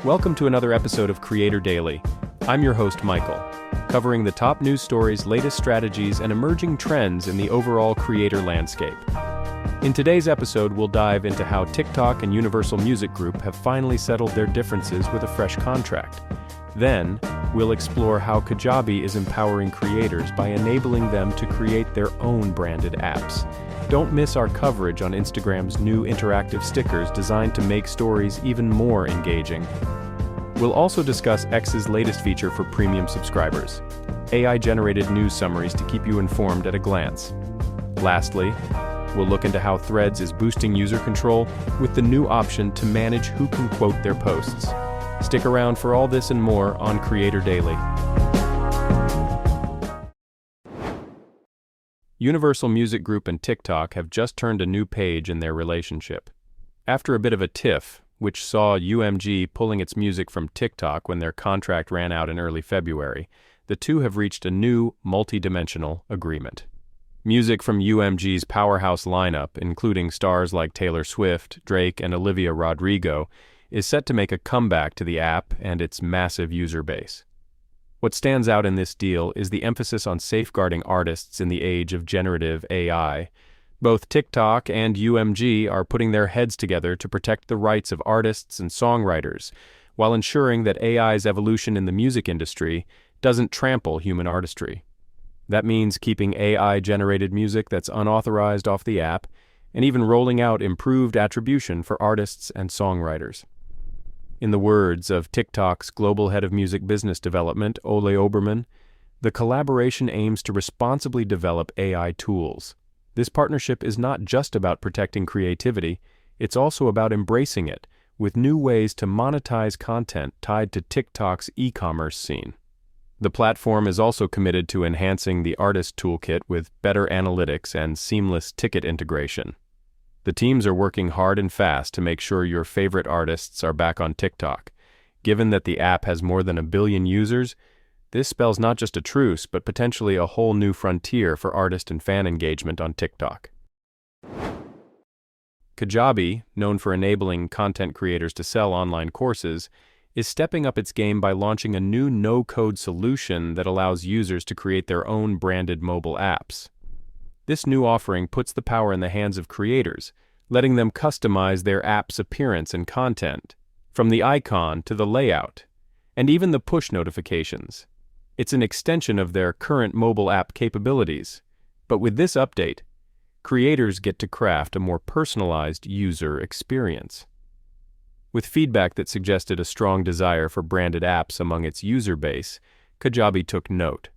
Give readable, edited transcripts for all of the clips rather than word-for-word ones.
Welcome to another episode of Creator Daily. I'm your host, Michael, covering the top news stories, latest strategies, and emerging trends in the overall creator landscape. In today's episode, we'll dive into how TikTok and Universal Music Group have finally settled their differences with a fresh contract. Then, we'll explore how Kajabi is empowering creators by enabling them to create their own branded apps. Don't miss our coverage on Instagram's new interactive stickers designed to make stories even more engaging. We'll also discuss X's latest feature for premium subscribers, AI-generated news summaries to keep you informed at a glance. Lastly, we'll look into how Threads is boosting user control with the new option to manage who can quote their posts. Stick around for all this and more on Creator Daily. Universal Music Group and TikTok have just turned a new page in their relationship. After a bit of a tiff, which saw UMG pulling its music from TikTok when their contract ran out in early February, the two have reached a new, multi-dimensional agreement. Music from UMG's powerhouse lineup, including stars like Taylor Swift, Drake, and Olivia Rodrigo, is set to make a comeback to the app and its massive user base. What stands out in this deal is the emphasis on safeguarding artists in the age of generative AI. Both TikTok and UMG are putting their heads together to protect the rights of artists and songwriters, while ensuring that AI's evolution in the music industry doesn't trample human artistry. That means keeping AI-generated music that's unauthorized off the app, and even rolling out improved attribution for artists and songwriters. In the words of TikTok's global head of music business development, Ole Oberman, the collaboration aims to responsibly develop AI tools. This partnership is not just about protecting creativity, it's also about embracing it, with new ways to monetize content tied to TikTok's e-commerce scene. The platform is also committed to enhancing the artist toolkit with better analytics and seamless ticket integration. The teams are working hard and fast to make sure your favorite artists are back on TikTok. Given that the app has more than 1 billion users, this spells not just a truce, but potentially a whole new frontier for artist and fan engagement on TikTok. Kajabi, known for enabling content creators to sell online courses, is stepping up its game by launching a new no-code solution that allows users to create their own branded mobile apps. This new offering puts the power in the hands of creators, letting them customize their app's appearance and content, from the icon to the layout, and even the push notifications. It's an extension of their current mobile app capabilities, but with this update, creators get to craft a more personalized user experience. With feedback that suggested a strong desire for branded apps among its user base, Kajabi took note.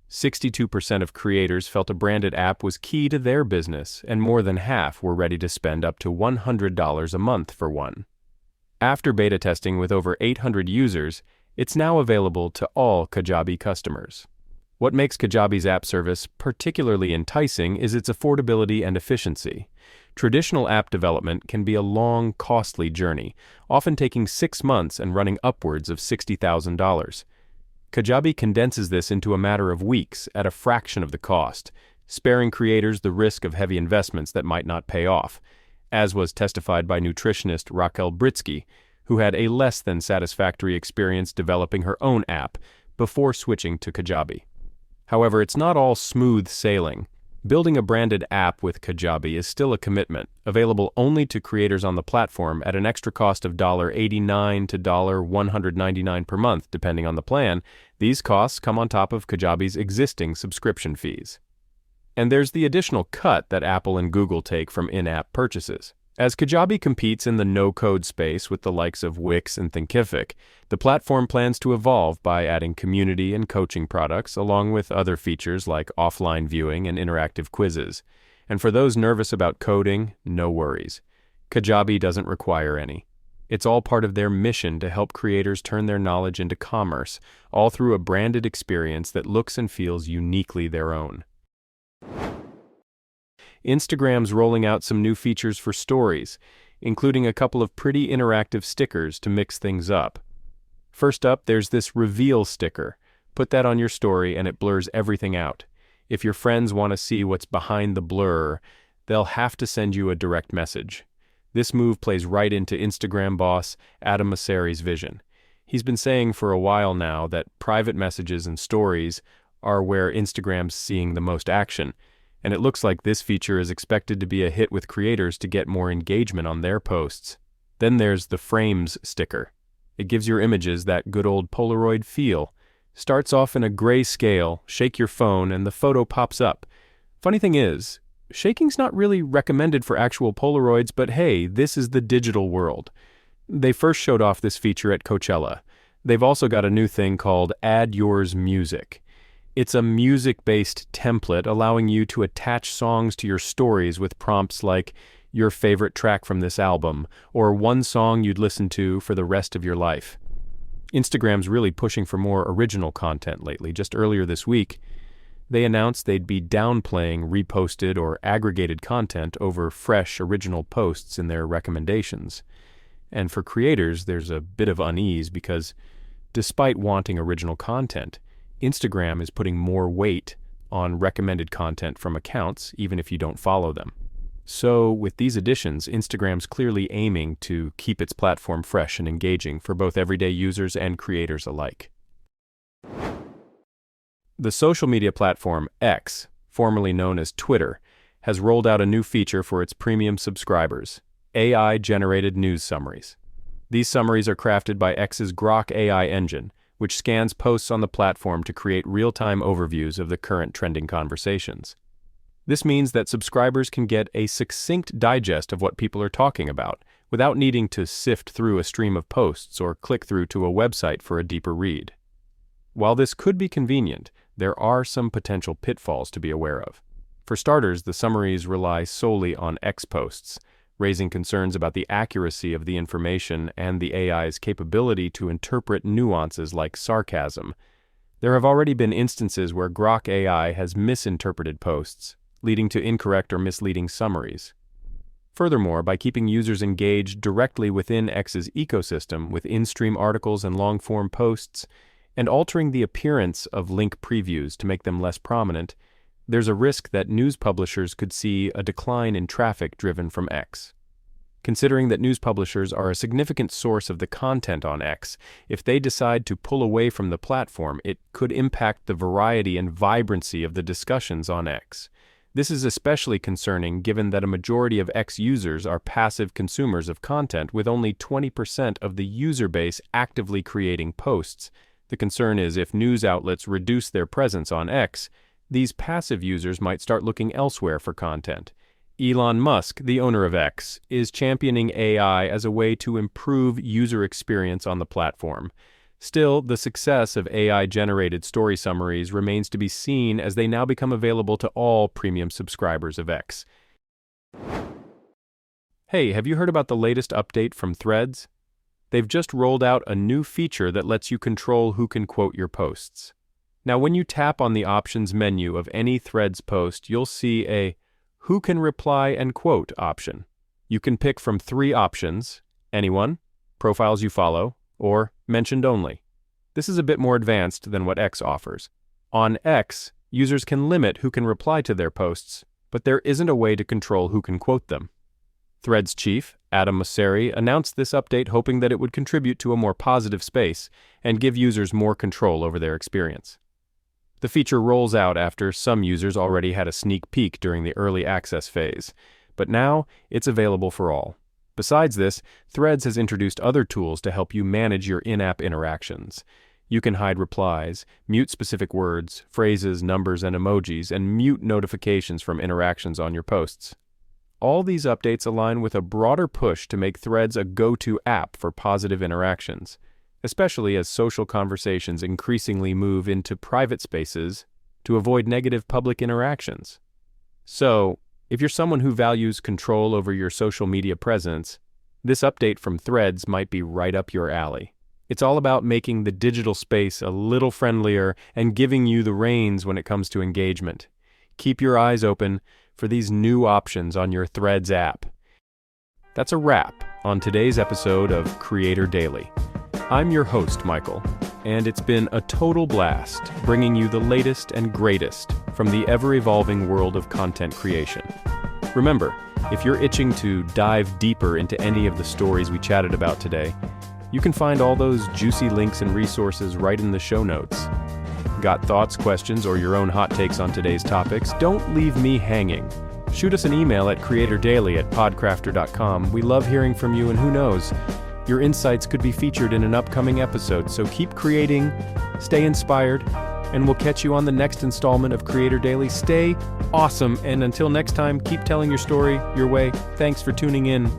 62% of creators felt a branded app was key to their business, and more than half were ready to spend up to $100 a month for one. After beta testing with over 800 users, it's now available to all Kajabi customers. What makes Kajabi's app service particularly enticing is its affordability and efficiency. Traditional app development can be a long, costly journey, often taking 6 months and running upwards of $60,000. Kajabi condenses this into a matter of weeks at a fraction of the cost, sparing creators the risk of heavy investments that might not pay off, as was testified by nutritionist Raquel Britzke, who had a less-than-satisfactory experience developing her own app before switching to Kajabi. However, it's not all smooth sailing. Building a branded app with Kajabi is still a commitment, available only to creators on the platform at an extra cost of $89 to $199 per month, depending on the plan. These costs come on top of Kajabi's existing subscription fees. And there's the additional cut that Apple and Google take from in-app purchases. As Kajabi competes in the no-code space with the likes of Wix and Thinkific, the platform plans to evolve by adding community and coaching products, along with other features like offline viewing and interactive quizzes. And for those nervous about coding, no worries. Kajabi doesn't require any. It's all part of their mission to help creators turn their knowledge into commerce, all through a branded experience that looks and feels uniquely their own. Instagram's rolling out some new features for stories, including a couple of pretty interactive stickers to mix things up. First up, there's this reveal sticker. Put that on your story and it blurs everything out. If your friends want to see what's behind the blur, they'll have to send you a direct message. This move plays right into Instagram boss Adam Mosseri's vision. He's been saying for a while now that private messages and stories are where Instagram's seeing the most action, and it looks like this feature is expected to be a hit with creators to get more engagement on their posts. Then there's the frames sticker. It gives your images that good old Polaroid feel. Starts off in a gray scale, shake your phone, and the photo pops up. Funny thing is, shaking's not really recommended for actual Polaroids, but hey, this is the digital world. They first showed off this feature at Coachella. They've also got a new thing called Add Yours Music. It's a music-based template allowing you to attach songs to your stories with prompts like your favorite track from this album, or one song you'd listen to for the rest of your life. Instagram's really pushing for more original content lately. Just earlier this week, they announced they'd be downplaying reposted or aggregated content over fresh, original posts in their recommendations. And for creators, there's a bit of unease because, despite wanting original content, Instagram is putting more weight on recommended content from accounts, even if you don't follow them. So, with these additions, Instagram's clearly aiming to keep its platform fresh and engaging for both everyday users and creators alike. The social media platform X, formerly known as Twitter, has rolled out a new feature for its premium subscribers: AI-generated news summaries. These summaries are crafted by X's Grok AI engine, which scans posts on the platform to create real-time overviews of the current trending conversations. This means that subscribers can get a succinct digest of what people are talking about, without needing to sift through a stream of posts or click through to a website for a deeper read. While this could be convenient, there are some potential pitfalls to be aware of. For starters, the summaries rely solely on X posts, raising concerns about the accuracy of the information and the AI's capability to interpret nuances like sarcasm. There have already been instances where Grok AI has misinterpreted posts, leading to incorrect or misleading summaries. Furthermore, by keeping users engaged directly within X's ecosystem with in-stream articles and long-form posts, and altering the appearance of link previews to make them less prominent, there's a risk that news publishers could see a decline in traffic driven from X. Considering that news publishers are a significant source of the content on X, if they decide to pull away from the platform, it could impact the variety and vibrancy of the discussions on X. This is especially concerning given that a majority of X users are passive consumers of content, with only 20% of the user base actively creating posts. The concern is if news outlets reduce their presence on X, these passive users might start looking elsewhere for content. Elon Musk, the owner of X, is championing AI as a way to improve user experience on the platform. Still, the success of AI-generated story summaries remains to be seen as they now become available to all premium subscribers of X. Hey, have you heard about the latest update from Threads? They've just rolled out a new feature that lets you control who can quote your posts. Now, when you tap on the options menu of any Threads post, you'll see a Who Can Reply and Quote option. You can pick from 3 options: anyone, profiles you follow, or mentioned only. This is a bit more advanced than what X offers. On X, users can limit who can reply to their posts, but there isn't a way to control who can quote them. Threads chief, Adam Mosseri, announced this update hoping that it would contribute to a more positive space and give users more control over their experience. The feature rolls out after some users already had a sneak peek during the early access phase, but now it's available for all. Besides this, Threads has introduced other tools to help you manage your in-app interactions. You can hide replies, mute specific words, phrases, numbers, and emojis, and mute notifications from interactions on your posts. All these updates align with a broader push to make Threads a go-to app for positive interactions, especially as social conversations increasingly move into private spaces to avoid negative public interactions. So, if you're someone who values control over your social media presence, this update from Threads might be right up your alley. It's all about making the digital space a little friendlier and giving you the reins when it comes to engagement. Keep your eyes open for these new options on your Threads app. That's a wrap on today's episode of Creator Daily. I'm your host, Michael, and it's been a total blast bringing you the latest and greatest from the ever-evolving world of content creation. Remember, if you're itching to dive deeper into any of the stories we chatted about today, You can find all those juicy links and resources right in the show notes. Got thoughts, questions, or your own hot takes on today's topics? Don't leave me hanging. Shoot us an email at creatordaily@podcrafter.com. We love hearing from you, and who knows, your insights could be featured in an upcoming episode. So keep creating, stay inspired, and we'll catch you on the next installment of Creator Daily. Stay awesome, and until next time, keep telling your story your way. Thanks for tuning in.